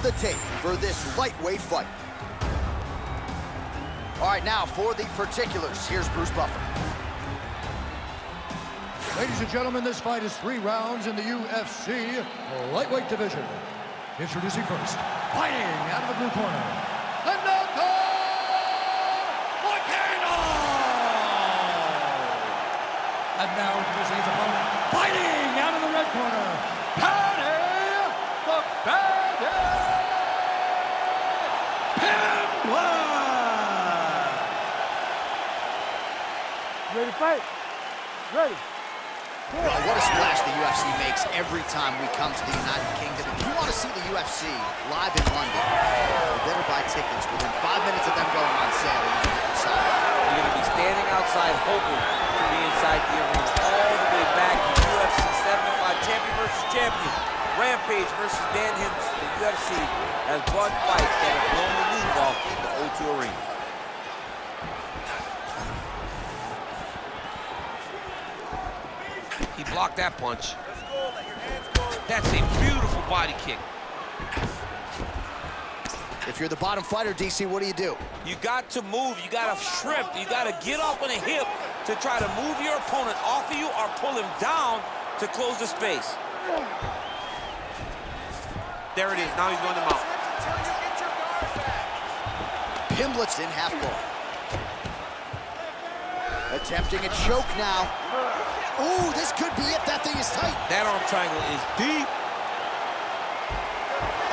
of the tape for this lightweight fight. All right, now for the particulars, here's Bruce Buffer. Ladies and gentlemen, this fight is 3 rounds in the UFC lightweight division. Introducing first, fighting out of the blue corner, RENATO MOICANO! And now introducing his opponent, fighting out of the red corner, PADDY PIMBLETT! Ready to fight? Ready. Well, what a splash the UFC makes every time we come to the United Kingdom. If you want to see the UFC live in London, you better buy tickets within 5 minutes of them going on sale. You're going to be standing outside hoping to be inside the arena all the way back to UFC 705 champion versus champion. Rampage versus Dan Henderson. The UFC has won fights that have blown the roof off the O2 Arena. He blocked that punch. That's a beautiful body kick. If you're the bottom fighter, DC, what do? You got to move, you got to shrimp, you got to get up on a hip to try to move your opponent off of you or pull him down to close the space. There it is, now he's going to mount. Pimblett's in half guard. Attempting a choke now. Ooh, this could be it. That thing is tight. That arm triangle is deep.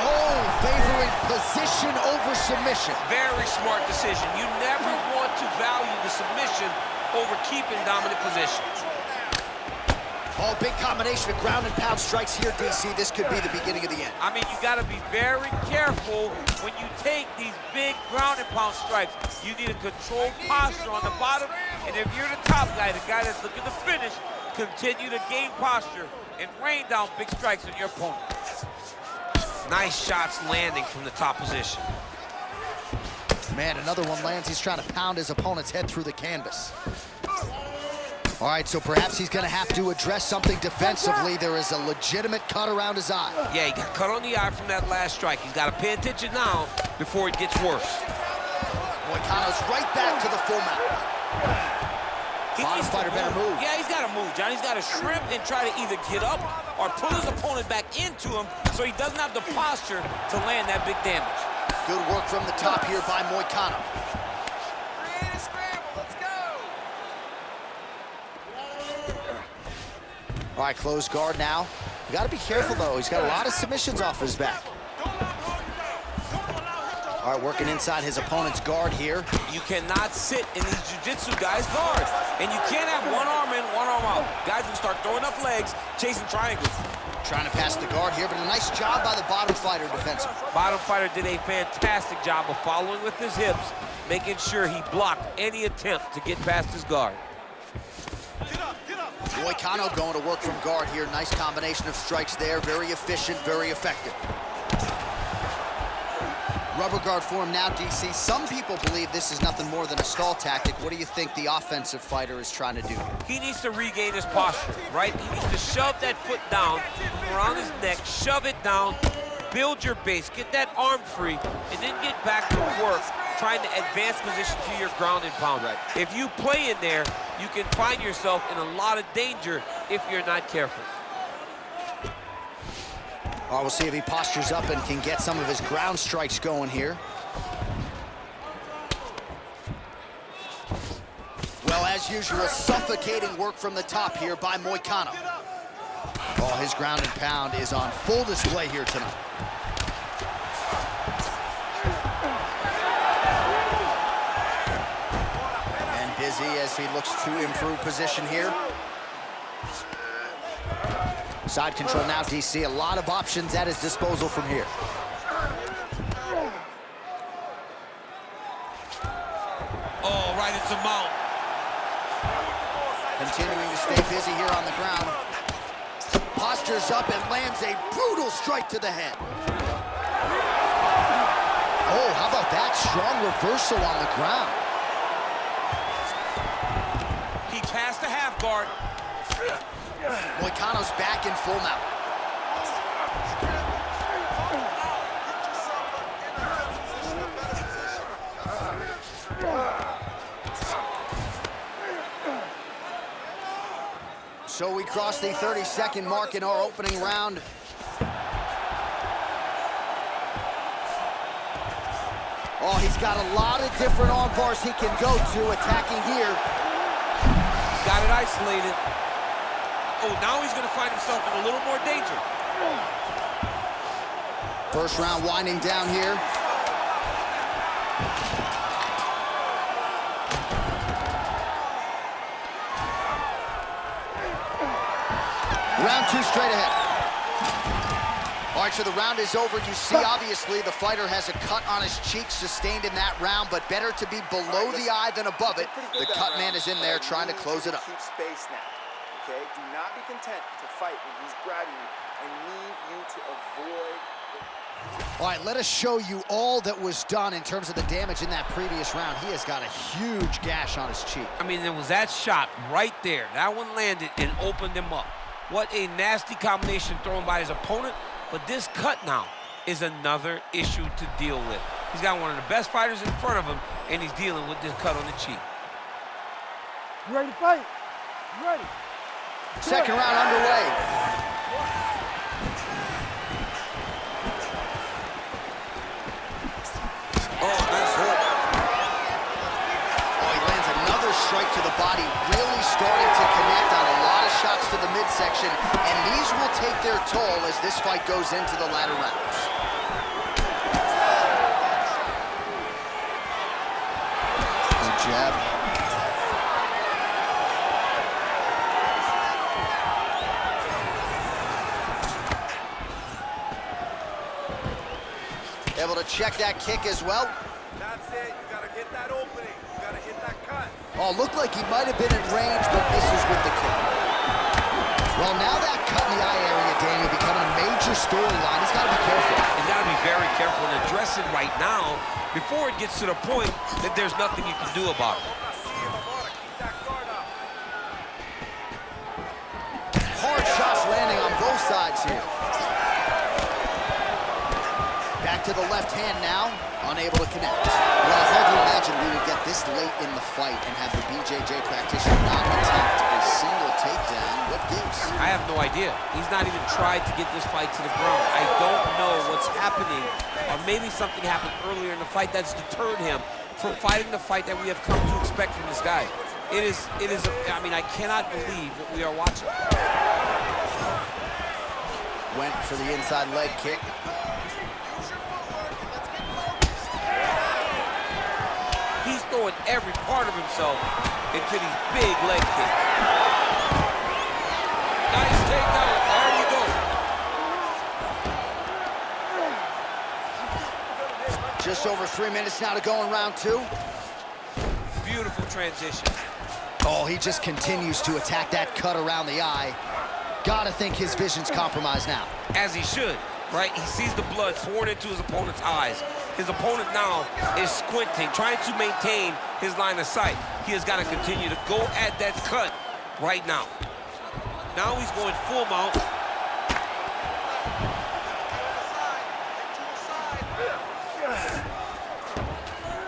Oh, favoring position over submission. Very smart decision. You never want to value the submission over keeping dominant position. Oh, big combination of ground and pound strikes here, DC. This could be the beginning of the end. I mean, you got to be very careful when you take these big ground and pound strikes. You need a controlled posture on the bottom, and if you're the top guy, the guy that's looking to finish, continue to gain posture and rain down big strikes on your opponent. Nice shots landing from the top position. Man, another one lands. He's trying to pound his opponent's head through the canvas. All right, so perhaps he's going to have to address something defensively. There is a legitimate cut around his eye. Yeah, he got cut on the eye from that last strike. He's got to pay attention now before it gets worse. Moicano's right back to the full mount. Bottom fighter better move. Yeah, he's got to move, John. He's got to shrimp and try to either get up or pull his opponent back into him so he doesn't have the posture to land that big damage. Good work from the top here by Moicano. All right, closed guard now. You got to be careful, though. He's got a lot of submissions off his back. All right, working inside his opponent's guard here. You cannot sit in these jiu-jitsu guys' guards. And you can't have one arm in, one arm out. Guys will start throwing up legs, chasing triangles. Trying to pass the guard here, but a nice job by the bottom fighter defensively. Bottom fighter did a fantastic job of following with his hips, making sure he blocked any attempt to get past his guard. Moicano going to work from guard here. Nice combination of strikes there. Very efficient, very effective. Rubber guard for him now, DC. Some people believe this is nothing more than a stall tactic. What do you think the offensive fighter is trying to do? He needs to regain his posture, right? He needs to shove that foot down from around his neck, shove it down, build your base, get that arm free, and then get back to work trying to advance position to your ground and pound. Right. If you play in there, you can find yourself in a lot of danger if you're not careful. All right, we'll see if he postures up and can get some of his ground strikes going here. Well, as usual, suffocating work from the top here by Moicano. Oh, his ground and pound is on full display here tonight. And busy as he looks to improve position here. Side control now, DC. A lot of options at his disposal from here. Oh, right into mount. Continuing to stay busy here on the ground. Postures up and lands a brutal strike to the head. Oh, how about that strong reversal on the ground? He passed the half guard. Moicano's back in full mount. So we crossed the 30-second mark in our opening round. Oh, he's got a lot of different arm bars he can go to, attacking here. He's got it isolated. Oh, now he's gonna find himself in a little more danger. First round winding down here. Round 2 straight ahead. All right, so the round is over. You see, obviously, the fighter has a cut on his cheek sustained in that round, but better to be below the eye than above it. The cut man is in there trying to close it up. Keep space now, okay? Do not be content to fight when he's grabbing you. I need you to avoid... All right, let us show you all that was done in terms of the damage in that previous round. He has got a huge gash on his cheek. I mean, there was that shot right there. That one landed and opened him up. What a nasty combination thrown by his opponent. But this cut now is another issue to deal with. He's got one of the best fighters in front of him, and he's dealing with this cut on the cheek. You ready to fight? You ready? Second round underway. Oh, nice hook. Oh, he lands another strike to the body, really starting to connect on a lot of shots to the midsection, and these will take their toll as this fight goes into the latter rounds. Good jab. Able to check that kick as well. That's it. You got to get that opening. You got to hit that cut. Oh, looked like he might have been in range, but misses with the kick. Well, now that cut in the eye area, Danny, becoming a major storyline. He's got to be careful. He's got to be very careful and address it right now before it gets to the point that there's nothing you can do about it. Keep that guard up. Hard shots landing on both sides here. Back to the left hand now, unable to connect. Well, hard to imagine we would get this late in the fight and have the BJJ practitioner not attempt a single takedown. What gives? I have no idea. He's not even tried to get this fight to the ground. I don't know what's happening, or maybe something happened earlier in the fight that's deterred him from fighting the fight that we have come to expect from this guy. It is, I mean, I cannot believe what we are watching. Went for the inside leg kick. He's throwing every part of himself into these big leg kicks. Nice takedown. There you go. Just over 3 minutes now to go in round 2. Beautiful transition. Oh, he just continues to attack that cut around the eye. Gotta think his vision's compromised now. As he should, right? He sees the blood pouring into his opponent's eyes. His opponent now is squinting, trying to maintain his line of sight. He has got to continue to go at that cut right now. Now he's going full mount.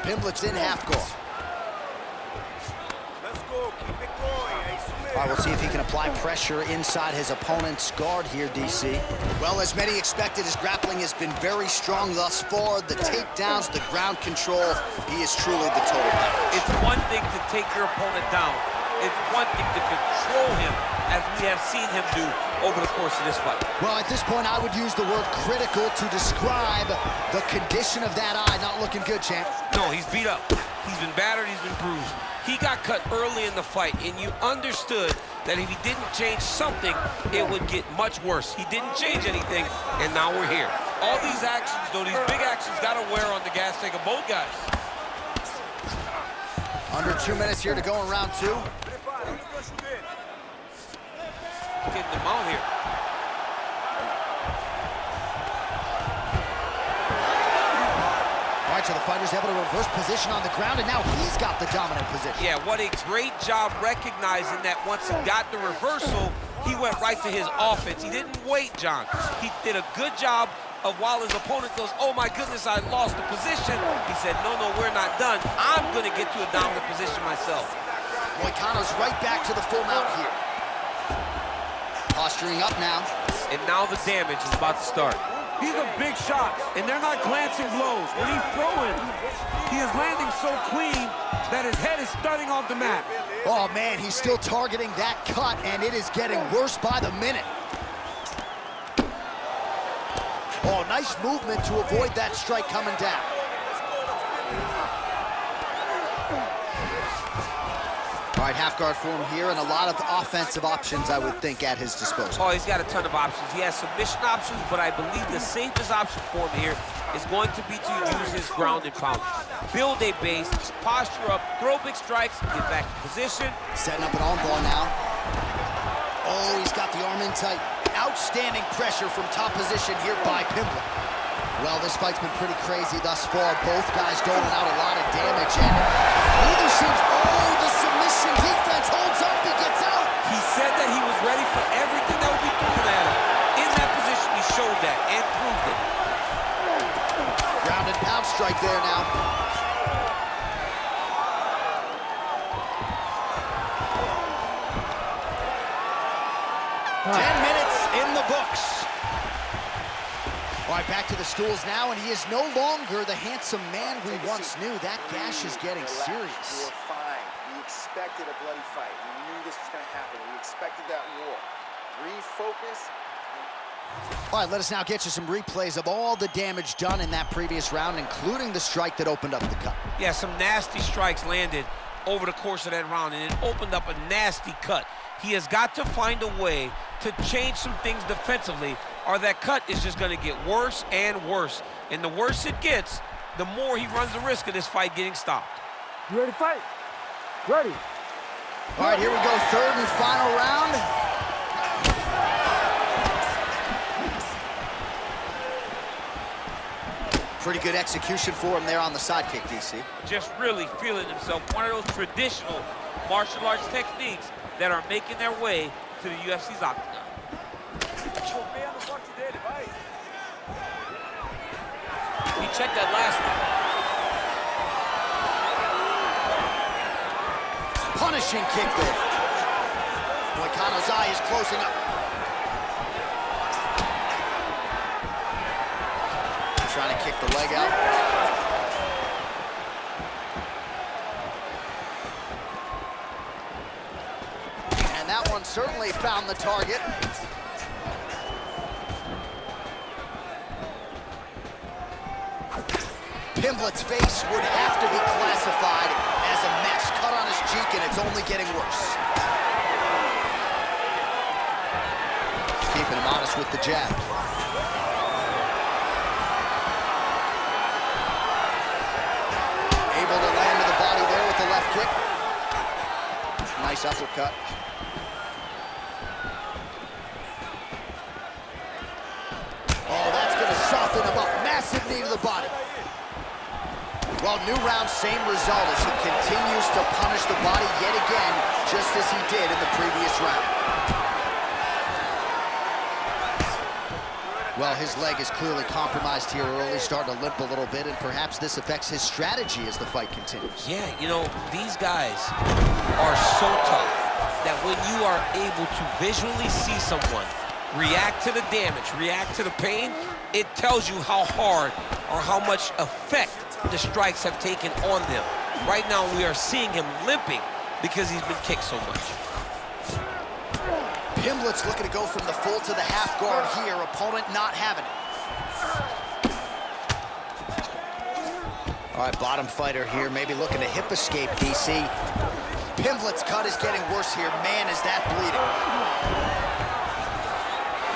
Pimblett's in half guard. Let's go. Keep it going. All right, we'll see if he can apply pressure inside his opponent's guard here, DC. Well, as many expected, his grappling has been very strong thus far. The takedowns, the ground control, he is truly the total package. It's one thing to take your opponent down. It's one thing to control him, as we have seen him do over the course of this fight. Well, at this point, I would use the word critical to describe the condition of that eye. Not looking good, champ. No, he's beat up. He's been battered, he's been bruised. He got cut early in the fight, and you understood that if he didn't change something, it would get much worse. He didn't change anything, and now we're here. All these actions, though, these big actions, got to wear on the gas tank of both guys. Under 2 minutes here to go in round 2. Getting him out here. All right, so the fighter's able to reverse position on the ground, and now he's got the dominant position. Yeah, what a great job recognizing that once he got the reversal, he went right to his offense. He didn't wait, John. He did a good job of while his opponent goes, oh my goodness, I lost the position. He said, no, we're not done. I'm gonna get to a dominant position myself. Moicano's right back to the full mount here. Posturing up now. And now the damage is about to start. These are big shots, and they're not glancing blows. When he's throwing, he is landing so clean that his head is starting off the mat. Oh, man, he's still targeting that cut, and it is getting worse by the minute. Oh, nice movement to avoid that strike coming down. All right, half guard form here, and a lot of offensive options, I would think, at his disposal. Oh, he's got a ton of options. He has submission options, but I believe the safest option for him here is going to be to use his ground and pound. Build a base, posture up, throw big strikes, get back in position. Setting up an armbar now. Oh, he's got the arm in tight. Outstanding pressure from top position here by Pimblett. Well, this fight's been pretty crazy thus far. Both guys doling out a lot of damage, and neither seems... Oh, the submission defense holds up, he gets out. He said that he was ready for everything that would be thrown at him. In that position, he showed that and proved it. Ground and pound strike there now. Huh. 10 minutes in the books. All right, back to the stools now, and he is no longer the handsome man we once knew. That gash is getting serious. You were fine. We expected a bloody fight. We knew this was going to happen. We expected that war. Refocus. All right, let us now get you some replays of all the damage done in that previous round, including the strike that opened up the cut. Yeah, some nasty strikes landed over the course of that round, and it opened up a nasty cut. He has got to find a way to change some things defensively, or that cut is just going to get worse and worse. And the worse it gets, the more he runs the risk of this fight getting stopped. You ready to fight? Ready. All right, here we go, third and final round. Pretty good execution for him there on the sidekick, DC. Just really feeling himself. One of those traditional martial arts techniques that are making their way to the UFC's octagon. He checked that last one. Punishing kick there. Moicano's eye is closing up. Trying to kick the leg out. And that one certainly found the target. Pimblett's face would have to be classified as a mess. Cut on his cheek, and it's only getting worse. Keeping him honest with the jab. Able to land to the body there with the left kick. Nice uppercut. Oh, that's going to soften him up. Massive knee to the body. Well, new round, same result as he continues to punish the body yet again, just as he did in the previous round. Well, his leg is clearly compromised here early, starting to limp a little bit, and perhaps this affects his strategy as the fight continues. Yeah, you know, these guys are so tough that when you are able to visually see someone react to the damage, react to the pain, it tells you how hard or how much effect the strikes have taken on them. Right now, we are seeing him limping because he's been kicked so much. Pimblett's looking to go from the full to the half guard here. Opponent not having it. All right, bottom fighter here, maybe looking to hip escape, DC. Pimblett's cut is getting worse here. Man, is that bleeding.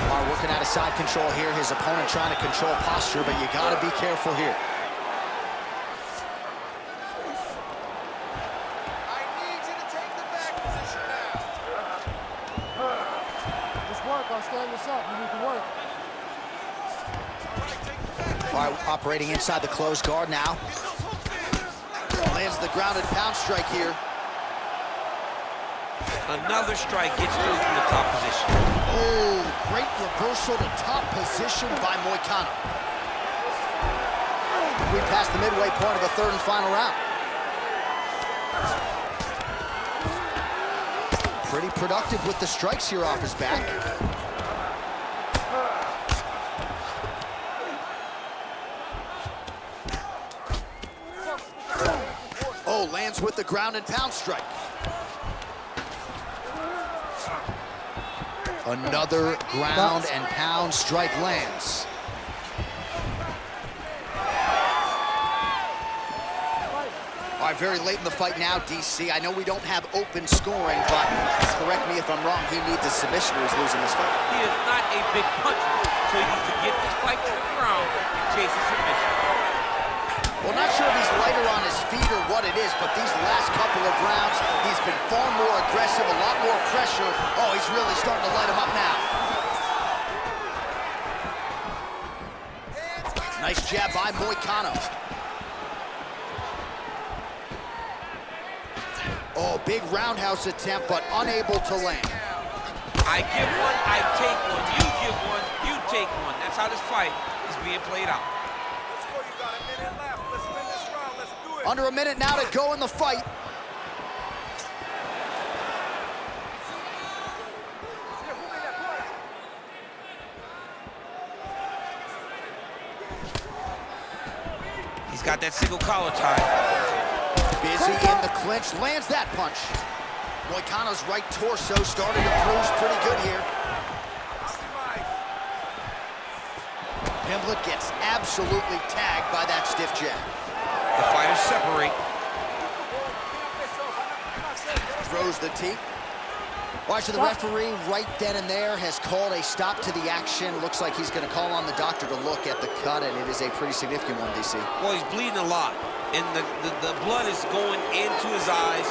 All right, working out of side control here. His opponent trying to control posture, but you gotta be careful here. I'll stand this up. You need to work. All right, operating inside the closed guard now. Lands the grounded pound strike here. Another strike gets through from the top position. Oh, great reversal to top position by Moicano. We passed the midway point of the third and final round. Pretty productive with the strikes here off his back. Oh, lands with the ground and pound strike. Another ground and pound strike lands. All right, very late in the fight now, DC. I know we don't have open scoring, but correct me if I'm wrong, he needs a submission or he's losing this fight. He is not a big puncher, so he needs to get this fight to the ground and chase a submission. Well, not sure if he's lighter on his feet or what it is, but these last couple of rounds, he's been far more aggressive, a lot more pressure. Oh, he's really starting to light him up now. Nice jab by Moicano. Oh, big roundhouse attempt, but unable to land. I give one, I take one. You give one, you take one. That's how this fight is being played out. Let's go, you got a minute left. Let's win this round, let's do it. Under a minute now to go in the fight. He's got that single collar tie. Busy in the clinch, lands that punch. Moicano's right torso starting to bruise pretty good here. Pimblett gets absolutely tagged by that stiff jab. The fighters separate. Throws the teep. Watching the referee right then and there has called a stop to the action. Looks like he's going to call on the doctor to look at the cut, and it is a pretty significant one, DC. Well, he's bleeding a lot, and the blood is going into his eyes.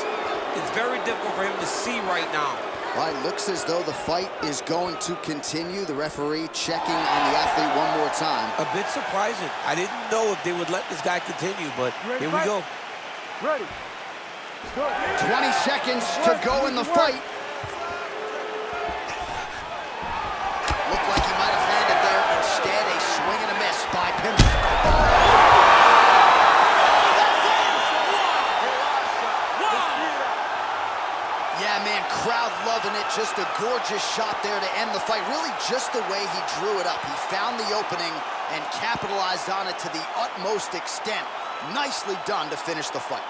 It's very difficult for him to see right now. Well, it looks as though the fight is going to continue. The referee checking on the athlete one more time. A bit surprising. I didn't know if they would let this guy continue, but here we go. Ready. Good. 20 seconds to go in the fight. Looked like he might have landed there. Instead, a swing and a miss by Pimblett. Yeah, man, crowd loving it. Just a gorgeous shot there to end the fight. Really just the way he drew it up. He found the opening and capitalized on it to the utmost extent. Nicely done to finish the fight.